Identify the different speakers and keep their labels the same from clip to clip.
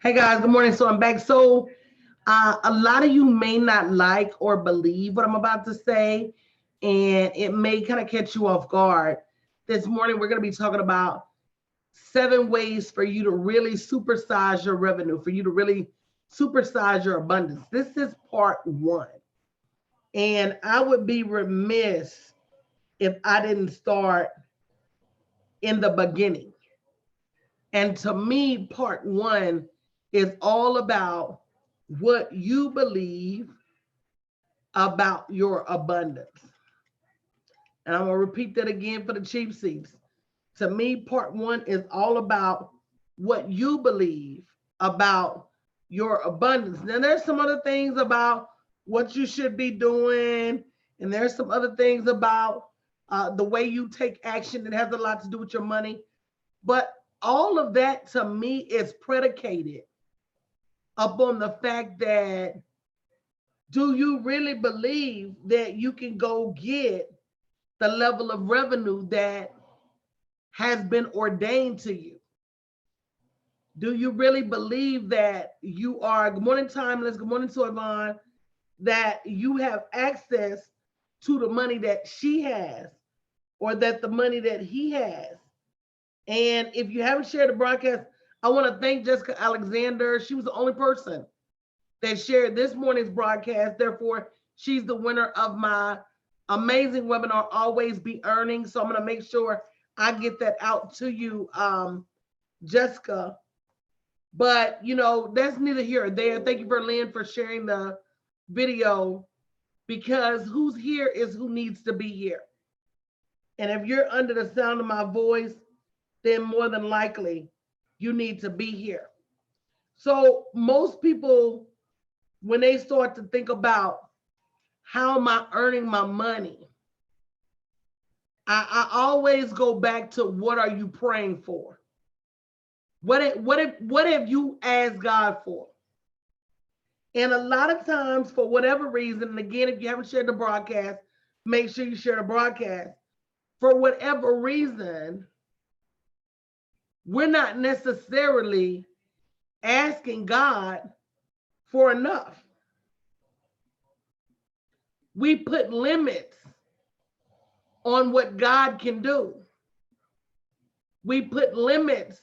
Speaker 1: Hey guys, good morning. So I'm back. A lot of you may not like or believe what I'm about to say, and it may kind of catch you off guard. This morning, we're going to be talking about 7 ways for you to really supersize your revenue, for you to really supersize your abundance. This is part one. And I would be remiss if I didn't start in the beginning. And to me, part one is all about what you believe about your abundance. And I'm going to repeat that again for the cheap seats. To me, part one is all about what you believe about your abundance. Now, there's some other things about what you should be doing, and there's some other things about the way you take action that has a lot to do with your money. But all of that to me is predicated upon the fact that do you really believe that you can go get the level of revenue that has been ordained to you? Do you really believe that you are, good morning, Timeless, good morning to Yvonne, that you have access to the money that she has or that the money that he has? And if you haven't shared the broadcast, I want to thank Jessica Alexander. She was the only person that shared this morning's broadcast. Therefore, she's the winner of my amazing webinar, Always Be Earning. So I'm going to make sure I get that out to you, Jessica. But, you know, that's neither here or there. Thank you, Verlyn, for sharing the video, because who's here is who needs to be here. And if you're under the sound of my voice, then more than likely you need to be here. So most people, when they start to think about how am I earning my money, I always go back to what are you praying for? What have you asked God for? And a lot of times, for whatever reason, and again, if you haven't shared the broadcast, make sure you share the broadcast. For whatever reason, we're not necessarily asking God for enough. We put limits on what God can do. We put limits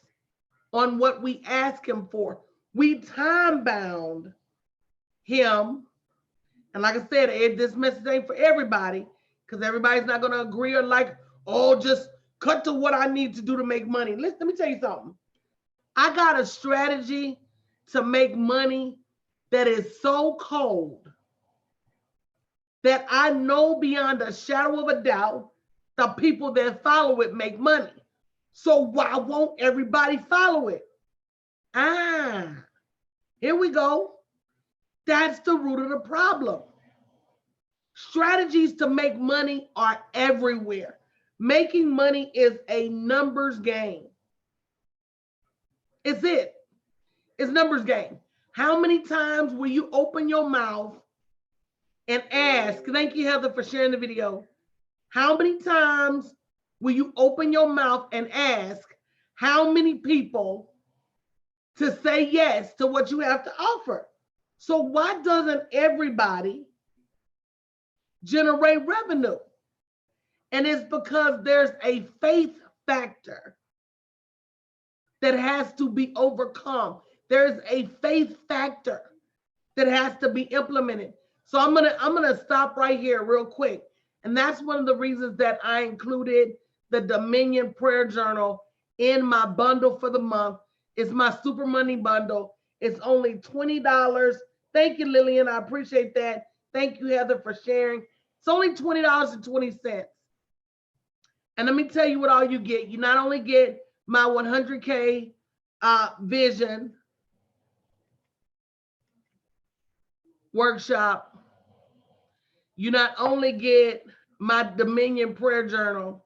Speaker 1: on what we ask him for. We time bound him. And like I said, this message ain't for everybody, because everybody's not going to agree or like, oh, just cut to what I need to do to make money. Listen, let me tell you something. I got a strategy to make money that is so cold that I know beyond a shadow of a doubt the people that follow it make money. So why won't everybody follow it? Here we go. That's the root of the problem. Strategies to make money are everywhere. Making money is a numbers game. It's it. It's numbers game. How many times will you open your mouth and ask? Thank you, Heather, for sharing the video. How many times will you open your mouth and ask how many people to say yes to what you have to offer? So why doesn't everybody generate revenue? And it's because there's a faith factor that has to be overcome. There's a faith factor that has to be implemented. So I'm gonna stop right here real quick. And that's one of the reasons that I included the Dominion Prayer Journal in my bundle for the month. It's my Super Money bundle. It's only $20. Thank you, Lillian. I appreciate that. Thank you, Heather, for sharing. It's only $20.20. And let me tell you what all you get. You not only get my 100K vision workshop, you not only get my Dominion Prayer Journal,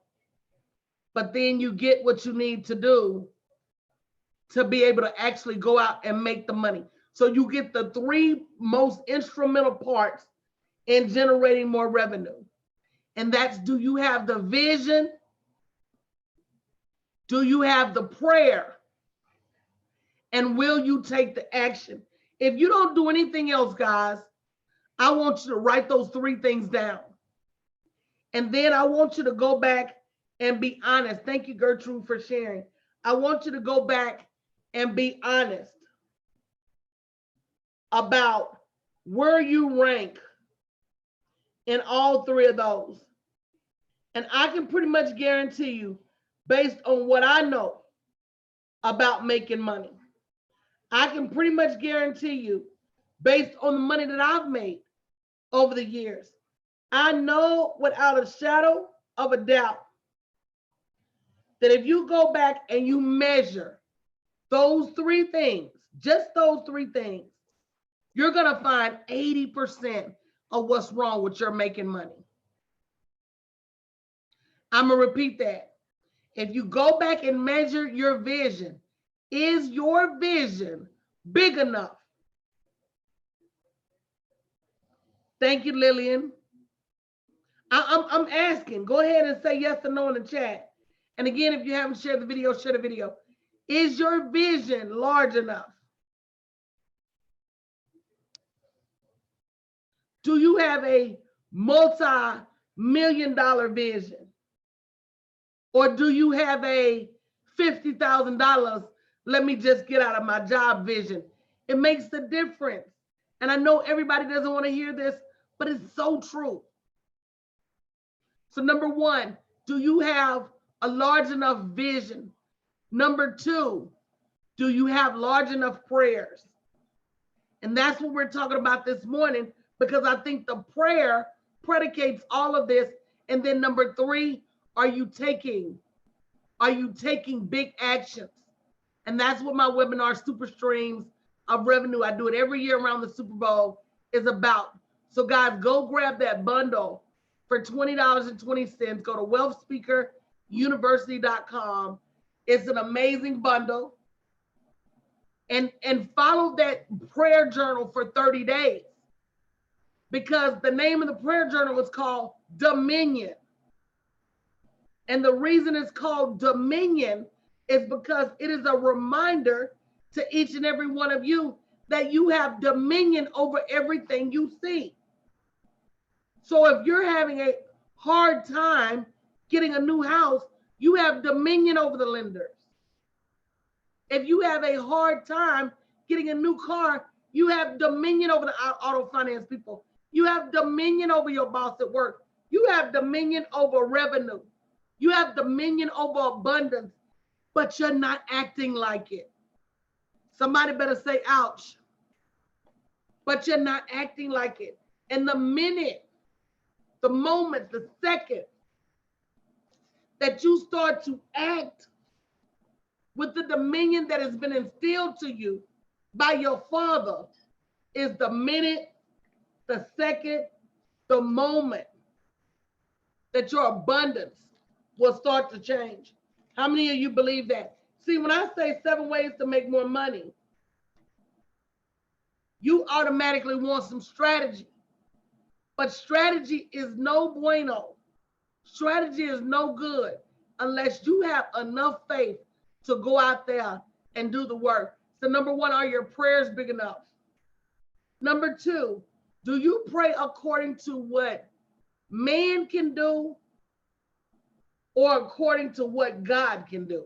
Speaker 1: but then you get what you need to do to be able to actually go out and make the money. So you get the 3 most instrumental parts in generating more revenue. And that's, do you have the vision? Do you have the prayer? And will you take the action? If you don't do anything else, guys, I want you to write those 3 things down. And then I want you to go back and be honest. Thank you, Gertrude, for sharing. I want you to go back and be honest about where you rank in all 3 of those. And I can pretty much guarantee you, based on what I know about making money, I can pretty much guarantee you, based on the money that I've made over the years, I know without a shadow of a doubt that if you go back and you measure those 3 things, just those 3 things, you're going to find 80% of what's wrong with your making money. I'm going to repeat that. If you go back and measure your vision, is your vision big enough? Thank you, Lillian. I'm asking. Go ahead and say yes or no in the chat. And again, if you haven't shared the video, share the video. Is your vision large enough? Do you have a multi-million-dollar vision? Or do you have a $50,000, let me just get out of my job vision? It makes the difference. And I know everybody doesn't want to hear this, but it's so true. So number 1, do you have a large enough vision? Number 2, do you have large enough prayers? And that's what we're talking about this morning, because I think the prayer predicates all of this. And then number 3, are you taking big actions? And that's what my webinar, Super Streams of Revenue, I do it every year around the Super Bowl, is about. So guys, go grab that bundle for $20.20. Go to wealthspeakeruniversity.com. It's an amazing bundle. And follow that prayer journal for 30 days. Because the name of the prayer journal is called Dominion. And the reason it's called Dominion is because it is a reminder to each and every one of you that you have dominion over everything you see. So if you're having a hard time getting a new house, you have dominion over the lenders. If you have a hard time getting a new car, you have dominion over the auto finance people. You have dominion over your boss at work. You have dominion over revenue. You have dominion over abundance, but you're not acting like it. Somebody better say, ouch. But you're not acting like it. And the minute, the moment, the second that you start to act with the dominion that has been instilled to you by your father, is the minute, the second, the moment that your abundance will start to change. How many of you believe that? See, when I say 7 ways to make more money, you automatically want some strategy. But strategy is no bueno. Strategy is no good unless you have enough faith to go out there and do the work. So number 1, are your prayers big enough? Number 2, do you pray according to what man can do or according to what God can do?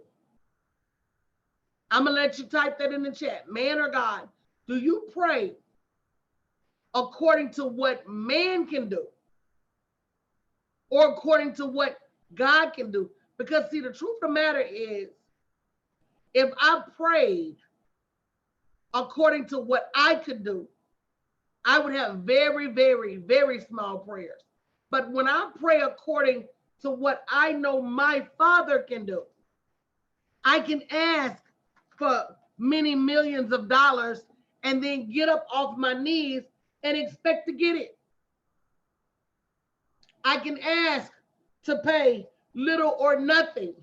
Speaker 1: I'm going to let you type that in the chat. Man or God? Do you pray according to what man can do or according to what God can do? Because see, the truth of the matter is, if I prayed according to what I could do, I would have very, very, very small prayers. But when I pray according to what I know my Father can do, I can ask for many millions of dollars and then get up off my knees and expect to get it. I can ask to pay little or nothing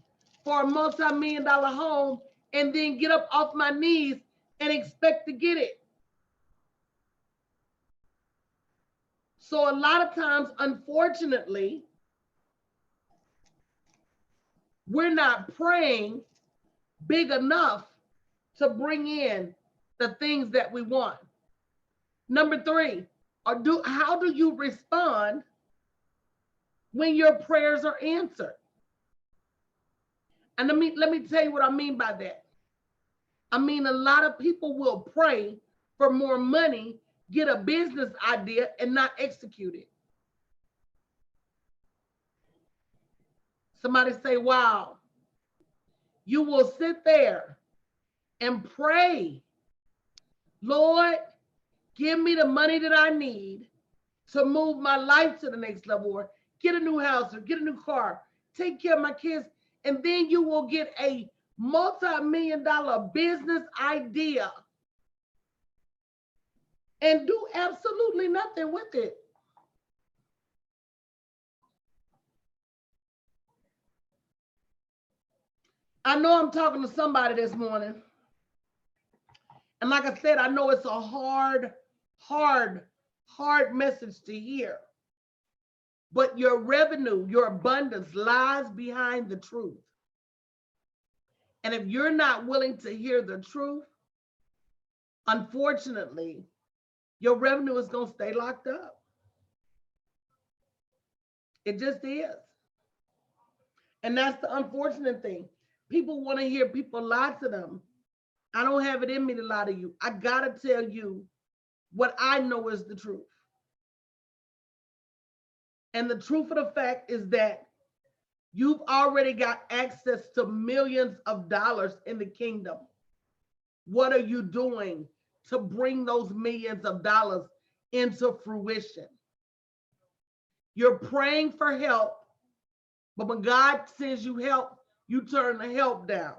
Speaker 1: for a multi-million-dollar home and then get up off my knees and expect to get it. So a lot of times, unfortunately, we're not praying big enough to bring in the things that we want. Number three, how do you respond when your prayers are answered? And let me tell you what I mean by that. I mean, a lot of people will pray for more money, get a business idea, and not execute it. Somebody say, wow. You will sit there and pray, Lord, give me the money that I need to move my life to the next level, or get a new house, or get a new car, take care of my kids. And then you will get a multi-million-dollar business idea and do absolutely nothing with it. I know I'm talking to somebody this morning. And like I said, I know it's a hard message to hear. But your revenue, your abundance lies behind the truth. And if you're not willing to hear the truth, unfortunately, your revenue is going to stay locked up. It just is. And that's the unfortunate thing. People want to hear people lie to them. I don't have it in me to lie to you. I got to tell you what I know is the truth. And the truth of the fact is that you've already got access to millions of dollars in the kingdom. What are you doing to bring those millions of dollars into fruition? You're praying for help, but when God sends you help, you turn the help down.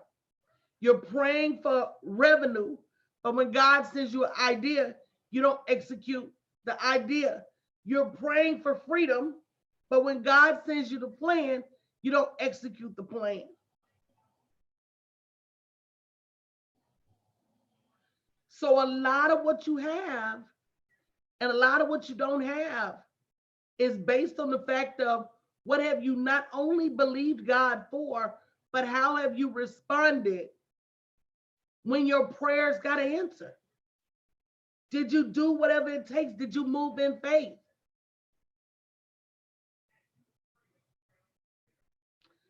Speaker 1: You're praying for revenue, but when God sends you an idea, you don't execute the idea. You're praying for freedom, but when God sends you the plan, you don't execute the plan. So a lot of what you have and a lot of what you don't have is based on the fact of what have you not only believed God for, but how have you responded when your prayers got answered? Did you do whatever it takes? Did you move in faith?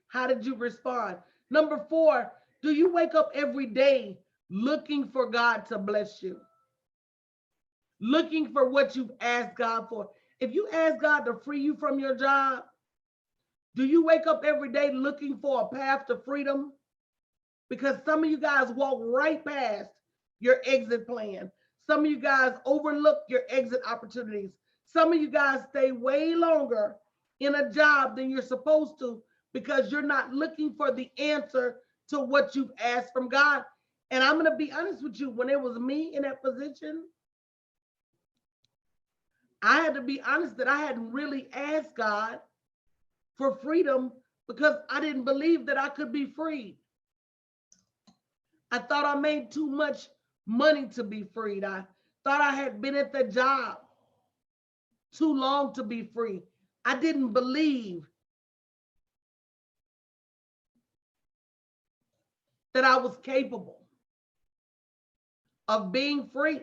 Speaker 1: How did you respond? Number four, do you wake up every day looking for God to bless you? Looking for what you've asked God for. If you ask God to free you from your job, do you wake up every day looking for a path to freedom? Because some of you guys walk right past your exit plan. Some of you guys overlook your exit opportunities. Some of you guys stay way longer in a job than you're supposed to because you're not looking for the answer to what you've asked from God. And I'm going to be honest with you, when it was me in that position, I had to be honest that I hadn't really asked God for freedom because I didn't believe that I could be freed. I thought I made too much money to be freed. I thought I had been at the job too long to be free. I didn't believe that I was capable of being free.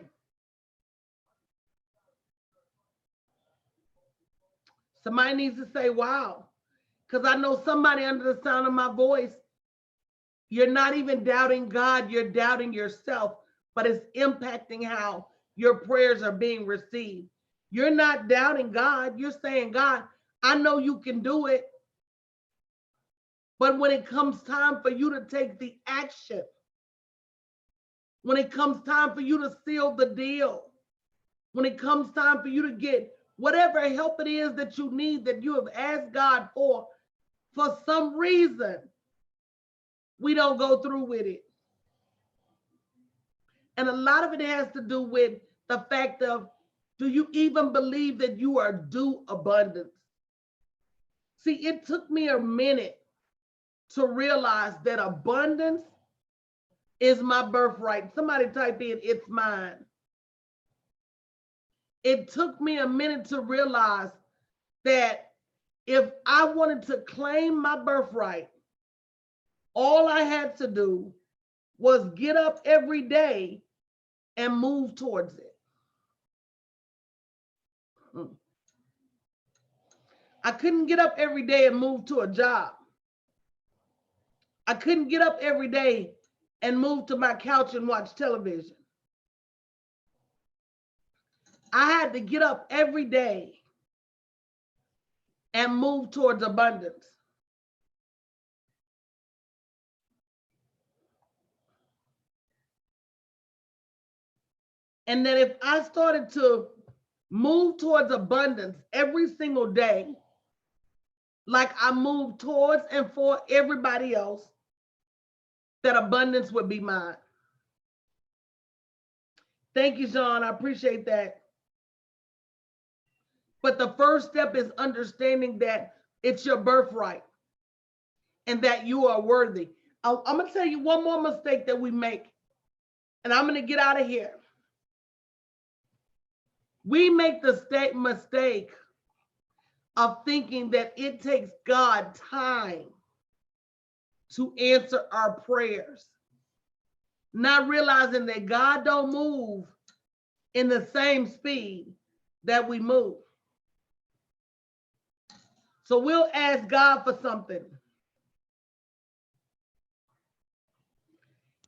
Speaker 1: Somebody needs to say, wow, because I know somebody under the sound of my voice, you're not even doubting God, you're doubting yourself, but it's impacting how your prayers are being received. You're not doubting God, you're saying, God, I know you can do it. But when it comes time for you to take the action, when it comes time for you to seal the deal, when it comes time for you to get whatever help it is that you need, that you have asked God for some reason, we don't go through with it. And a lot of it has to do with the fact of, do you even believe that you are due abundance? See, it took me a minute to realize that abundance is my birthright. Somebody type in, it's mine. It took me a minute to realize that if I wanted to claim my birthright, all I had to do was get up every day and move towards it. I couldn't get up every day and move to a job. I couldn't get up every day and move to my couch and watch television. I had to get up every day and move towards abundance. And then if I started to move towards abundance every single day, like I moved towards and for everybody else, that abundance would be mine. Thank you, Sean. I appreciate that. But the first step is understanding that it's your birthright and that you are worthy. I'm going to tell you one more mistake that we make, and I'm going to get out of here. We make the mistake of thinking that it takes God time to answer our prayers, not realizing that God don't move in the same speed that we move. So we'll ask God for something,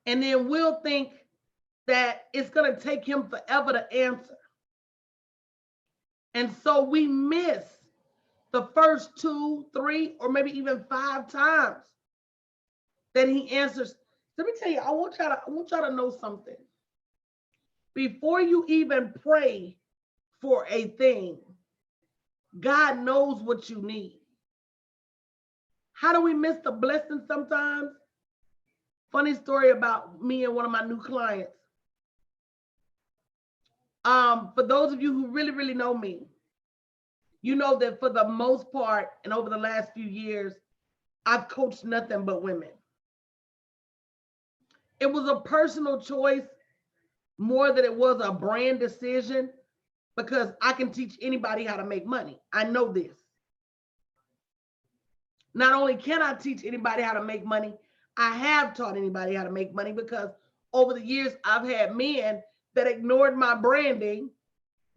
Speaker 1: and then we'll think that it's going to take him forever to answer. And so we miss the first 2, 3, or maybe even 5 times that he answers. Let me tell you, I want y'all to know something. Before you even pray for a thing, God knows what you need. How do we miss the blessing sometimes? Funny story about me and one of my new clients. For those of you who really know me, you know that for the most part, and over the last few years, I've coached nothing but women. It was a personal choice more than it was a brand decision, because I can teach anybody how to make money. I know this. Not only can I teach anybody how to make money, I have taught anybody how to make money, because over the years, I've had men that ignored my branding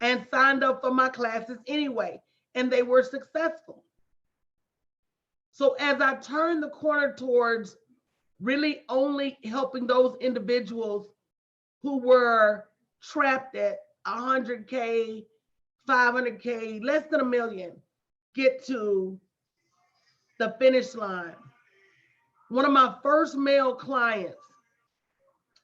Speaker 1: and signed up for my classes anyway, and they were successful. So as I turned the corner towards really only helping those individuals who were trapped at 100K, 500K, less than $1 million, get to the finish line. One of my first male clients,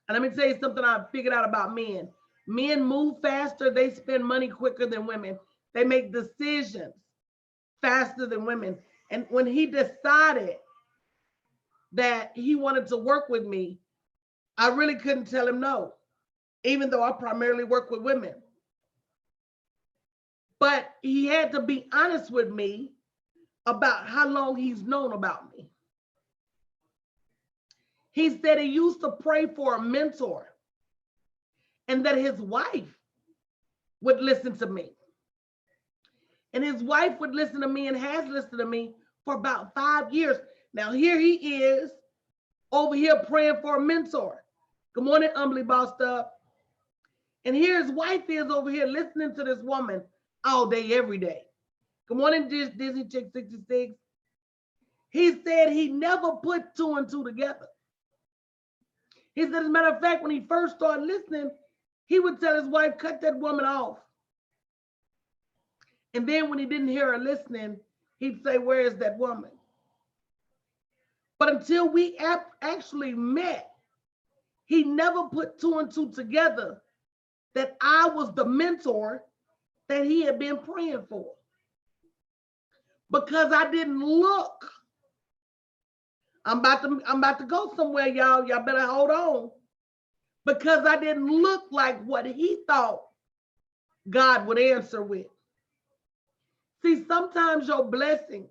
Speaker 1: and let me tell you something I figured out about men. Men move faster, they spend money quicker than women. They make decisions faster than women. And when he decided that he wanted to work with me, I really couldn't tell him no, even though I primarily work with women. But he had to be honest with me about how long he's known about me. He said he used to pray for a mentor, and that his wife would listen to me. And his wife would listen to me and has listened to me for about 5 years. Now here he is over here praying for a mentor. Good morning, Humbly Bossed Up. And here his wife is over here listening to this woman all day, every day. Good morning, Disney Chick 66. He said he never put 2 and 2 together. He said, as a matter of fact, when he first started listening, he would tell his wife, cut that woman off. And then when he didn't hear her listening, he'd say, where is that woman? But until we actually met, he never put 2 and 2 together that I was the mentor that he had been praying for. Because I didn't look. I'm about to go somewhere, y'all. Y'all better hold on. Because I didn't look like what he thought God would answer with. See, sometimes your blessings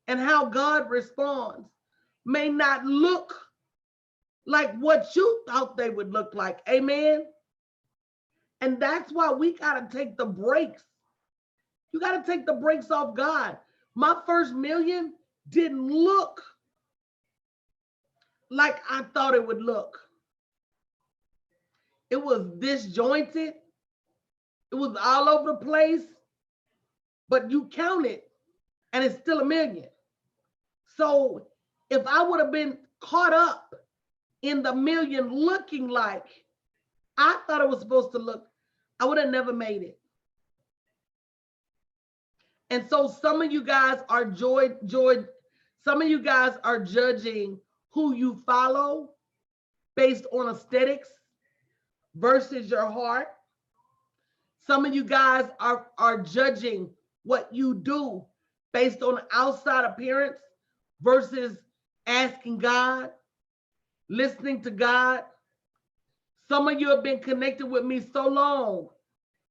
Speaker 1: and how God responds may not look like what you thought they would look like. Amen. And that's why we got to take the brakes. You got to take the brakes off God. My first million didn't look like I thought it would look. It was disjointed. It was all over the place, but you count it and it's still a million. So if I would have been caught up in the million looking like I thought it was supposed to look, I would have never made it. And so some of you guys are some of you guys are judging who you follow based on aesthetics versus your heart. Some of you guys are judging what you do based on outside appearance versus asking God, listening to God. Some of you have been connected with me so long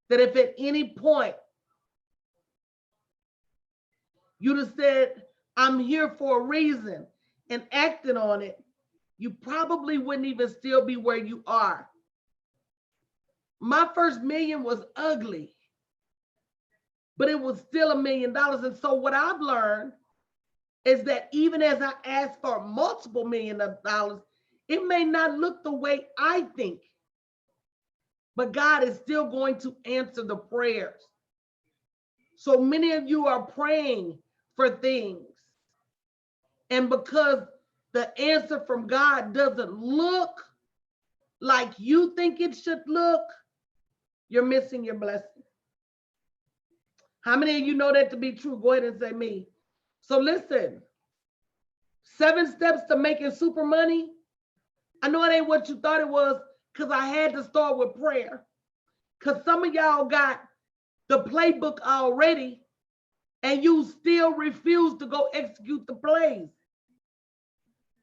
Speaker 1: that if at any point you'd have said, I'm here for a reason and acted on it, you probably wouldn't even still be where you are. My first million was ugly, but it was still $1 million. And so what I've learned is that even as I ask for multiple $1 million, it may not look the way I think, but God is still going to answer the prayers. So many of you are praying for things, and because the answer from God doesn't look like you think it should look, you're missing your blessing. How many of you know that to be true? Go ahead and say me. So listen, 7 steps to making super money. I know it ain't what you thought it was, because I had to start with prayer. Because some of y'all got the playbook already and you still refuse to go execute the plays.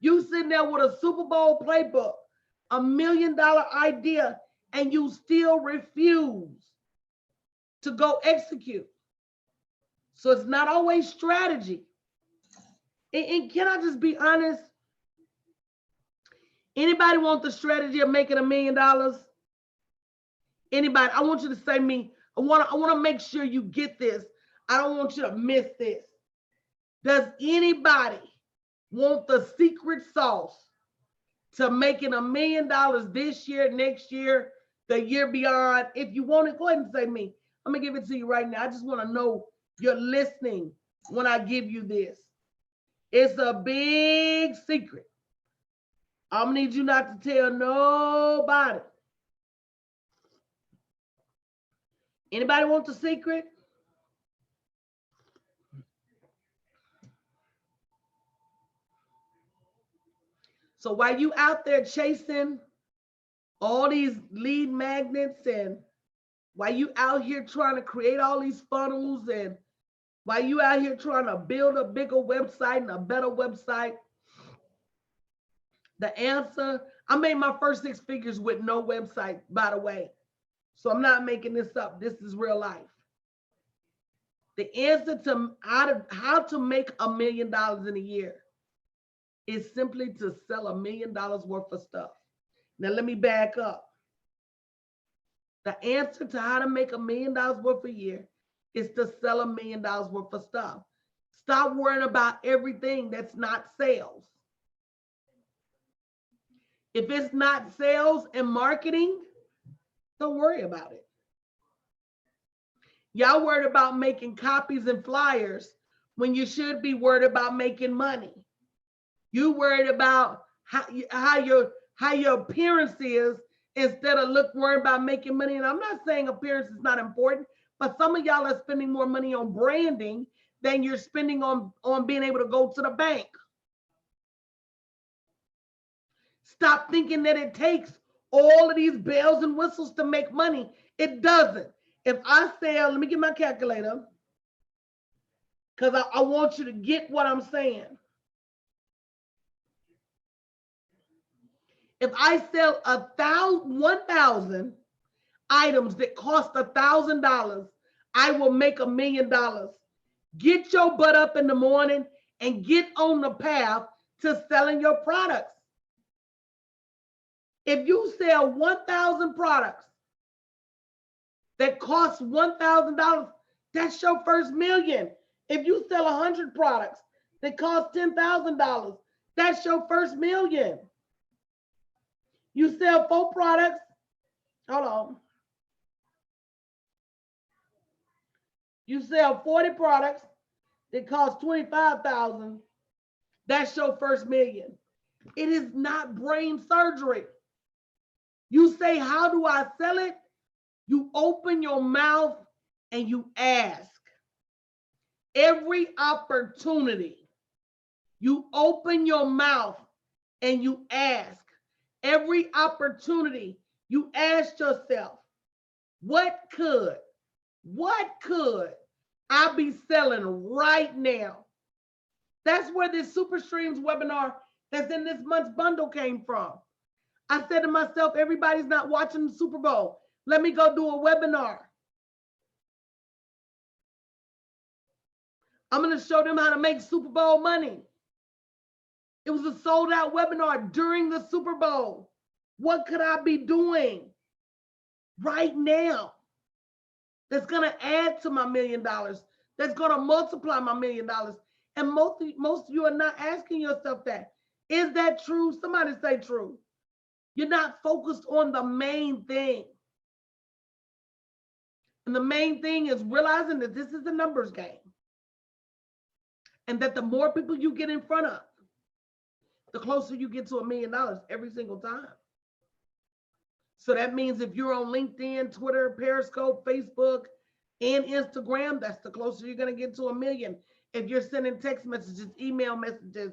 Speaker 1: You sitting there with a Super Bowl playbook, $1 million idea, and you still refuse to go execute. So it's not always strategy. And can I just be honest? Anybody want the strategy of making $1 million? Anybody? I want you to say me. I want to make sure you get this. I don't want you to miss this. Does anybody want the secret sauce to making $1 million this year, next year, the year beyond? If you want it, go ahead and say me. I'm gonna give it to you right now. I just want to know you're listening when I give you this. It's a big secret. I'm gonna need you not to tell nobody. Anybody want the secret? So while you out there chasing all these lead magnets, and while you out here trying to create all these funnels, and while you out here trying to build a bigger website and a better website, the answer, I made my first 6 figures with no website, by the way. So I'm not making this up. This is real life. The answer to how to make $1 million in a year is simply to sell $1 million worth of stuff. Now let me back up. The answer to how to make $1 million worth a year is to sell $1 million worth of stuff. Stop worrying about everything that's not sales. If it's not sales and marketing, don't worry about it. Y'all worried about making copies and flyers when you should be worried about making money. You worried about how your appearance is instead of worried about making money. And I'm not saying appearance is not important, but some of y'all are spending more money on branding than you're spending on being able to go to the bank. Stop thinking that it takes all of these bells and whistles to make money. It doesn't. If I sell, let me get my calculator, because I want you to get what I'm saying. If I sell 1,000 items that cost $1,000, I will make $1 million. Get your butt up in the morning and get on the path to selling your products. If you sell 1,000 products that cost $1,000, that's your first million. If you sell 100 products that cost $10,000, that's your first million. You sell 4 products Hold on. You sell 40 products that cost 25,000. That's your first million. It is not brain surgery. You say, how do I sell it? You open your mouth and you ask. Every opportunity, you open your mouth and you ask. Every opportunity, you ask yourself, what could I be selling right now? That's where this Super Streams webinar that's in this month's bundle came from. I said to myself, everybody's not watching the Super Bowl. Let me go do a webinar. I'm going to show them how to make Super Bowl money. It was a sold out webinar during the Super Bowl. What could I be doing right now that's going to add to my $1 million, that's going to multiply my $1 million? And most of you are not asking yourself that. Is that true? Somebody say true. You're not focused on the main thing. And the main thing is realizing that this is a numbers game. And that the more people you get in front of, the closer you get to $1 million every single time. So that means if you're on LinkedIn, Twitter, Periscope, Facebook, and Instagram, that's the closer you're going to get to $1 million. If you're sending text messages, email messages,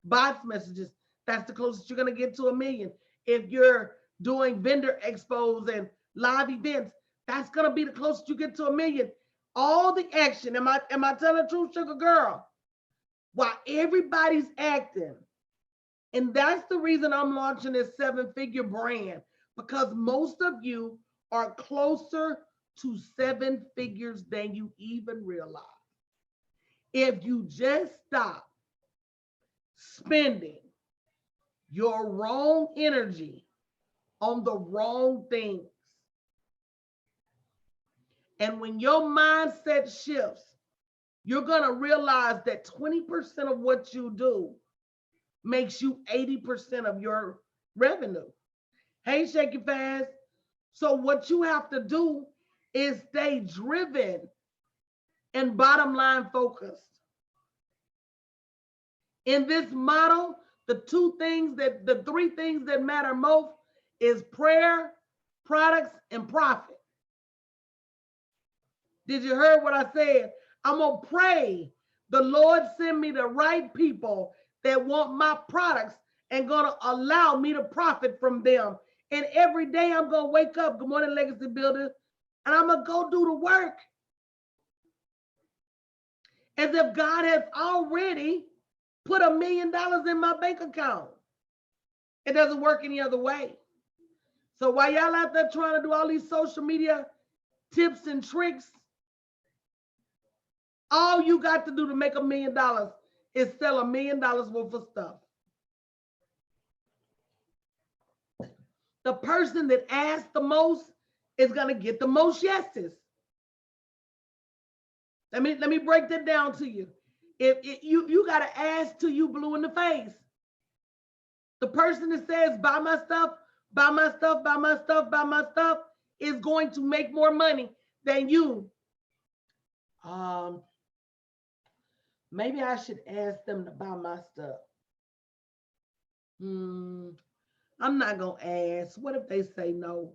Speaker 1: bots messages, that's the closest you're going to get to $1 million. If you're doing vendor expos and live events, that's going to be the closest you get to $1 million. All the action, am I telling the truth, sugar girl? While everybody's acting. And that's the reason I'm launching this 7-figure brand, because most of you are closer to 7 figures than you even realize. If you just stop spending your wrong energy on the wrong things, and when your mindset shifts, you're going to realize that 20% of what you do makes you 80% of your revenue. Hey, Shake It Fast. So what you have to do is stay driven and bottom line focused. In this model, the three things that matter most is prayer, products, and profit. Did you hear what I said? I'm going to pray the Lord send me the right people that want my products and going to allow me to profit from them. And every day I'm going to wake up, good morning, Legacy Builders, and I'm going to go do the work as if God has already put $1 million in my bank account. It doesn't work any other way. So while y'all out there trying to do all these social media tips and tricks, all you got to do to make $1 million is sell $1 million worth of stuff. The person that asks the most is going to get the most yeses. Let me break that down to you. If you got to ask till you blue in the face. The person that says buy my stuff, buy my stuff, buy my stuff, buy my stuff is going to make more money than you. Maybe I should ask them to buy my stuff. I'm not going to ask. What if they say no?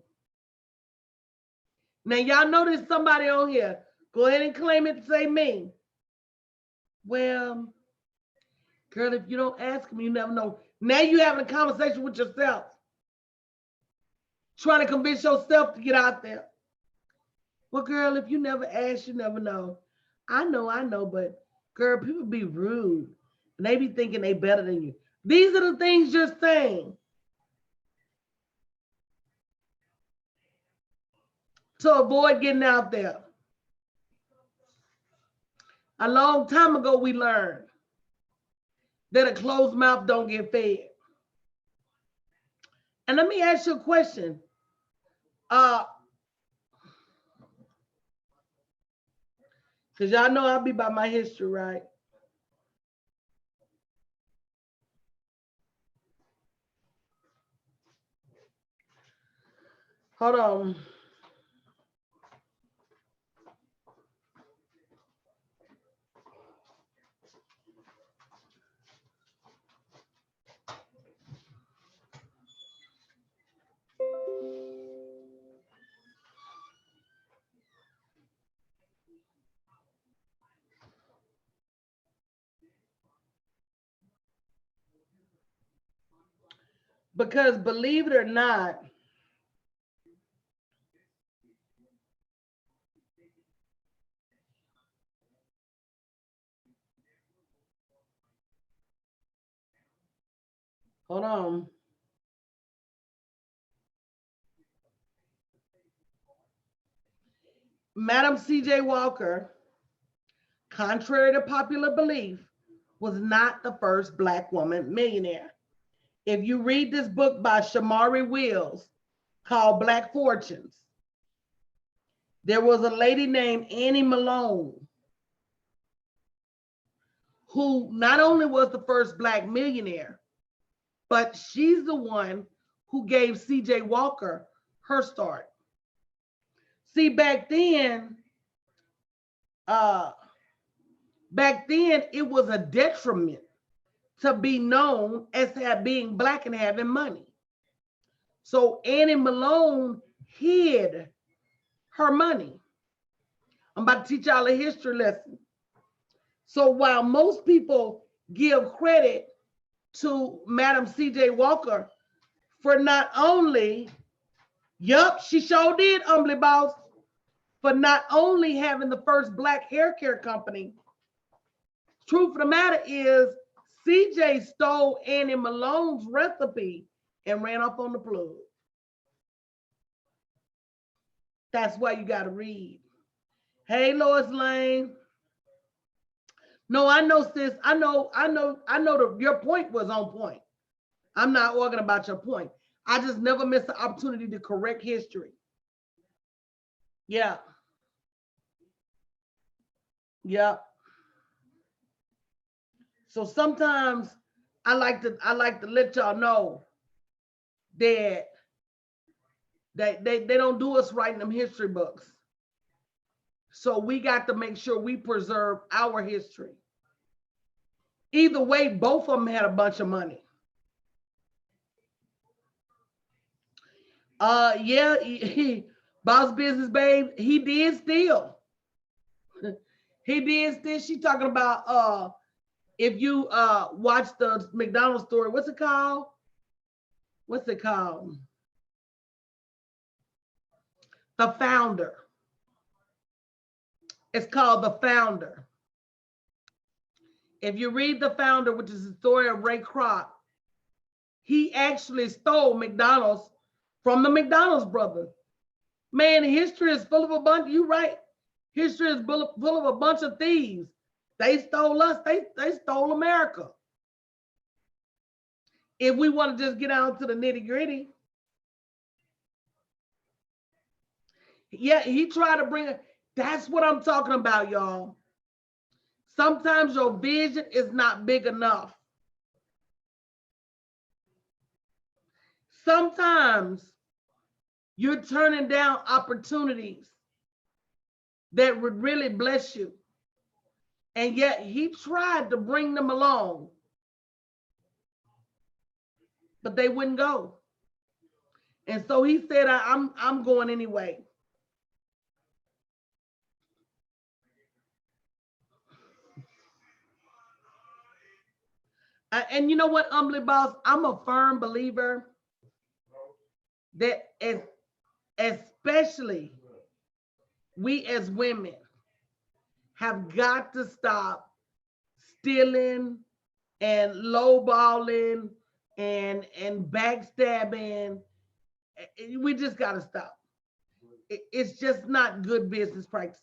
Speaker 1: Now, y'all know there's somebody on here. Go ahead and claim it, say me. Well, girl, if you don't ask them, you never know. Now you're having a conversation with yourself. Trying to convince yourself to get out there. Well, girl, if you never ask, you never know. I know, but girl, people be rude. And they be thinking they better than you. These are the things you're saying to avoid getting out there. A long time ago, we learned that a closed mouth don't get fed. And let me ask you a question. Because y'all know I'll be by my history, right? Hold on. Because believe it or not, hold on. Madam C.J. Walker, contrary to popular belief, was not the first Black woman millionaire. If you read this book by Shamari Wills called Black Fortunes, there was a lady named Annie Malone who not only was the first Black millionaire, but she's the one who gave C.J. Walker her start. See, uh, back then it was a detriment to be known as being Black and having money. So Annie Malone hid her money. I'm about to teach y'all a history lesson. So while most people give credit to Madam C.J. Walker for not only, yup, she sure did, Humbly Boss, for not only having the first Black hair care company, truth of the matter is CJ stole Annie Malone's recipe and ran off on the plug. That's why you got to read. Hey, Lois Lane. No, I know, sis. I know your point was on point. I'm not arguing about your point. I just never miss the opportunity to correct history. Yeah. Yeah. So sometimes I like to let y'all know that they don't do us right in them history books. So we got to make sure we preserve our history. Either way, both of them had a bunch of money. Yeah, Boss Business Babe, he did steal. He did steal. She talking about if you watch the McDonald's story, what's it called? What's it called? The Founder. It's called The Founder. If you read The Founder, which is the story of Ray Kroc, he actually stole McDonald's from the McDonald's brothers. Man, history is full of a bunch. You right. History is full of a bunch of thieves. They stole us. They stole America. If we want to just get down to the nitty gritty, yeah, he tried to bring it. That's what I'm talking about, y'all. Sometimes your vision is not big enough. Sometimes you're turning down opportunities that would really bless you. And yet he tried to bring them along, but they wouldn't go. And so he said, I'm going anyway. And you know what, Humbly Boss, I'm a firm believer that especially we as women have got to stop stealing and lowballing and backstabbing. We just got to stop. It's just not good business practices.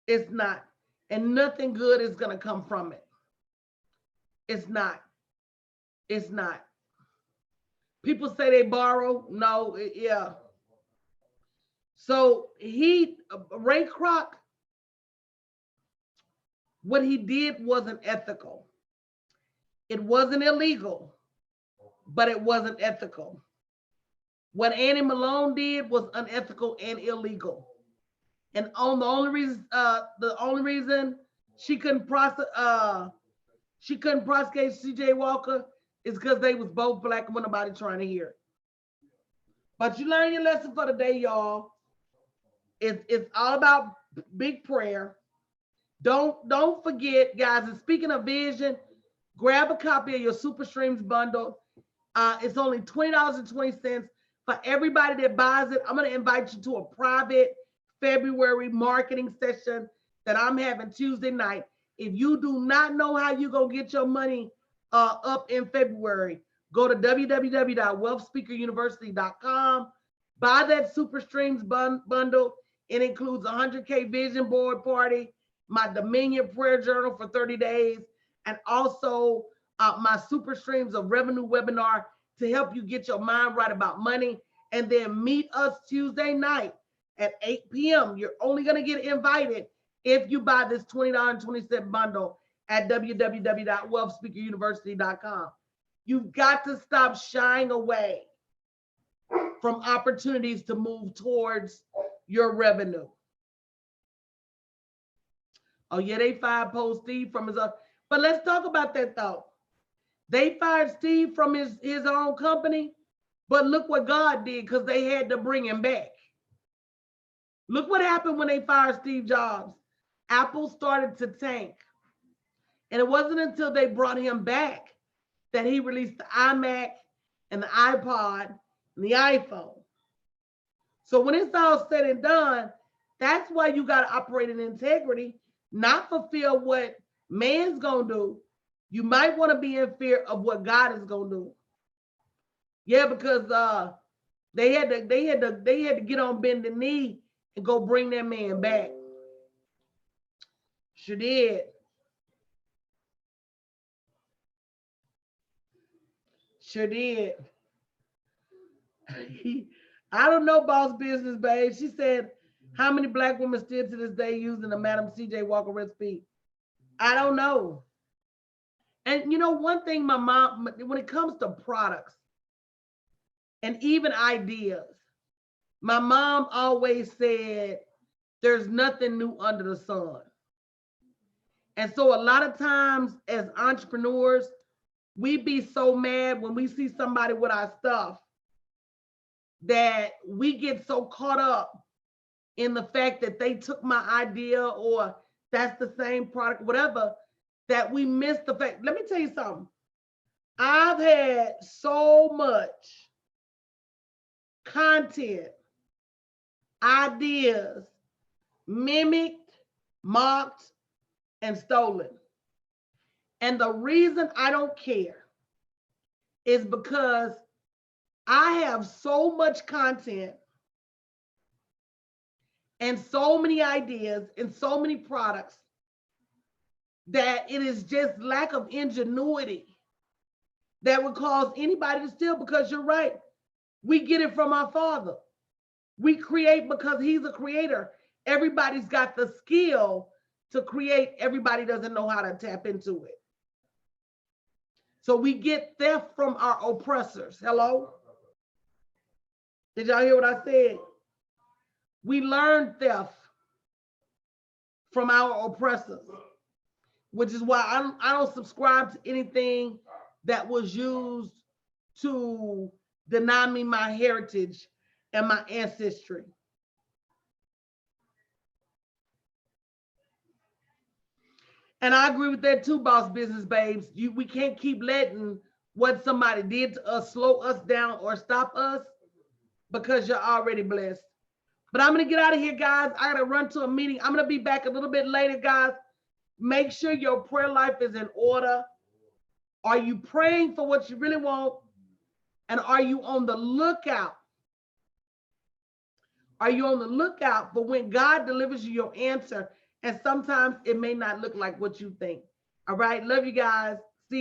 Speaker 1: It's not. And nothing good is going to come from it. It's not. It's not. People say they borrow. No, yeah. So Ray Kroc, what he did wasn't ethical. It wasn't illegal, but it wasn't ethical. What Annie Malone did was unethical and illegal. And on the only reason she couldn't prosecute C.J. Walker is because they was both black and wasn't nobody trying to hear it. But you learn your lesson for the day, y'all. It's all about big prayer. Don't forget, guys. And speaking of vision, grab a copy of your Super Streams bundle. It's only $20.20 for everybody that buys it. I'm going to invite you to a private February marketing session that I'm having Tuesday night. If you do not know how you're going to get your money up in February, go to www.wealthspeakeruniversity.com. Buy that Super Streams bundle. It includes a 100K vision board party, my Dominion prayer journal for 30 days, and also my Super Streams of Revenue webinar to help you get your mind right about money. And then meet us Tuesday night at 8 p.m. You're only going to get invited if you buy this $20.20 bundle at www.wealthspeakeruniversity.com. You've got to stop shying away from opportunities to move towards your revenue. Oh yeah, they fired Post Steve from his own. But let's talk about that though. They fired Steve from his own company, but look what God did because they had to bring him back. Look what happened when they fired Steve Jobs. Apple started to tank. And it wasn't until they brought him back that he released the iMac and the iPod and the iPhone. So when it's all said and done, that's why you got to operate in integrity, not fulfill what man's going to do. You might want to be in fear of what God is going to do. Yeah, because they had to get on bended knee and go bring that man back. Sure did. Sure did. I don't know, Boss Business Babe. She said, how many black women still to this day using the Madam C.J. Walker recipe? I don't know. And you know, one thing my mom, when it comes to products and even ideas, my mom always said, there's nothing new under the sun. And so a lot of times as entrepreneurs, we be so mad when we see somebody with our stuff that we get so caught up in the fact that they took my idea or that's the same product, whatever, that we miss the fact. Let me tell you something. I've had so much content, ideas mimicked, mocked, and stolen. And the reason I don't care is because I have so much content and so many ideas and so many products that it is just lack of ingenuity that would cause anybody to steal, because you're right. We get it from our Father. We create because he's a creator. Everybody's got the skill to create. Everybody doesn't know how to tap into it. So we get theft from our oppressors. Hello? Did y'all hear what I said? We learn theft from our oppressors, which is why I don't subscribe to anything that was used to deny me my heritage and my ancestry. And I agree with that too, Boss Business Babes. We can't keep letting what somebody did to us slow us down or stop us because you're already blessed. But I'm going to get out of here, guys. I got to run to a meeting. I'm going to be back a little bit later, guys. Make sure your prayer life is in order. Are you praying for what you really want? And are you on the lookout? Are you on the lookout for when God delivers you your answer? And sometimes it may not look like what you think. All right. Love you guys.